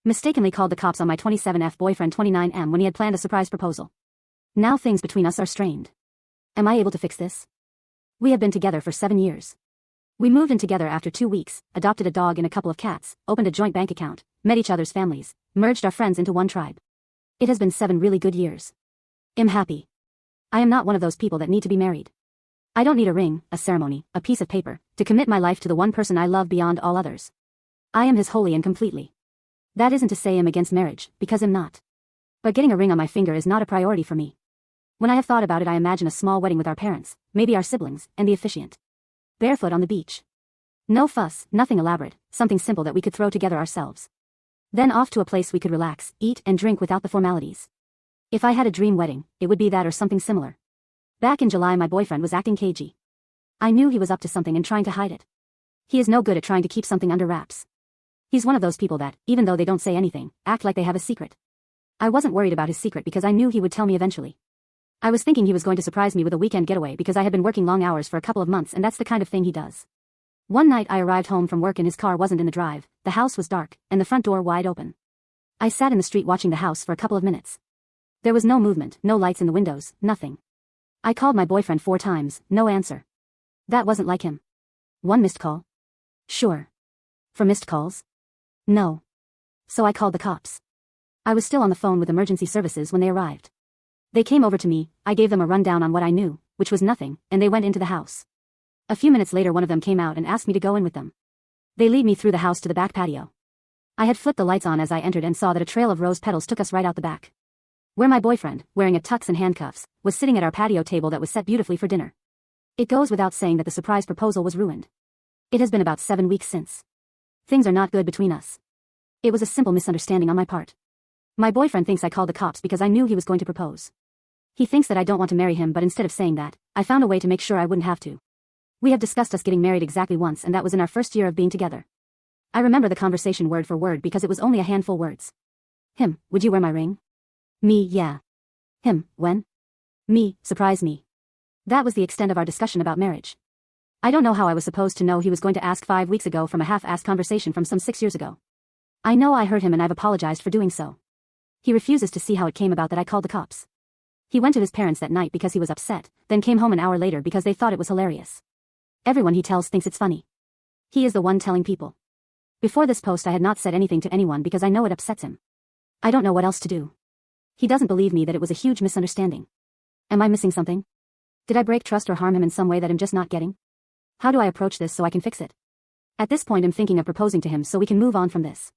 Mistakenly called the cops on my 27F boyfriend 29M when he had planned a surprise proposal. Now things between us are strained. Am I able to fix this? We have been together for 7 years. We moved in together after 2 weeks, adopted a dog and a couple of cats, opened a joint bank account, met each other's families, merged our friends into one tribe. It has been 7 really good years. I'm happy. I am not one of those people that need to be married. I don't need a ring, a ceremony, a piece of paper, to commit my life to the one person I love beyond all others. I am his wholly and completely. That isn't to say I'm against marriage, because I'm not. But getting a ring on my finger is not a priority for me. When I have thought about it, I imagine a small wedding with our parents, maybe our siblings, and the officiant. Barefoot on the beach. No fuss, nothing elaborate, something simple that we could throw together ourselves. Then off to a place we could relax, eat, and drink without the formalities. If I had a dream wedding, it would be that or something similar. Back in July, my boyfriend was acting cagey. I knew he was up to something and trying to hide it. He is no good at trying to keep something under wraps. He's one of those people that, even though they don't say anything, act like they have a secret. I wasn't worried about his secret because I knew he would tell me eventually. I was thinking he was going to surprise me with a weekend getaway because I had been working long hours for a couple of months and that's the kind of thing he does. One night I arrived home from work and his car wasn't in the drive, the house was dark, and the front door wide open. I sat in the street watching the house for a couple of minutes. There was no movement, no lights in the windows, nothing. I called my boyfriend 4 times, no answer. That wasn't like him. 1 missed call? Sure. For missed calls? No. So I called the cops. I was still on the phone with emergency services when they arrived. They came over to me, I gave them a rundown on what I knew, which was nothing, and they went into the house. A few minutes later one of them came out and asked me to go in with them. They lead me through the house to the back patio. I had flipped the lights on as I entered and saw that a trail of rose petals took us right out the back. Where my boyfriend, wearing a tux and handcuffs, was sitting at our patio table that was set beautifully for dinner. It goes without saying that the surprise proposal was ruined. It has been about 7 weeks since. Things are not good between us. It was a simple misunderstanding on my part. My boyfriend thinks I called the cops because I knew he was going to propose. He thinks that I don't want to marry him, but instead of saying that, I found a way to make sure I wouldn't have to. We have discussed us getting married exactly once, and that was in our first year of being together. I remember the conversation word for word because it was only a handful words. Him, would you wear my ring? Me, yeah. Him, when? Me, surprise me. That was the extent of our discussion about marriage. I don't know how I was supposed to know he was going to ask 5 weeks ago from a half-assed conversation from some 6 years ago. I know I hurt him and I've apologized for doing so. He refuses to see how it came about that I called the cops. He went to his parents that night because he was upset, then came home an hour later because they thought it was hilarious. Everyone he tells thinks it's funny. He is the one telling people. Before this post I had not said anything to anyone because I know it upsets him. I don't know what else to do. He doesn't believe me that it was a huge misunderstanding. Am I missing something? Did I break trust or harm him in some way that I'm just not getting? How do I approach this so I can fix it? At this point I'm thinking of proposing to him so we can move on from this.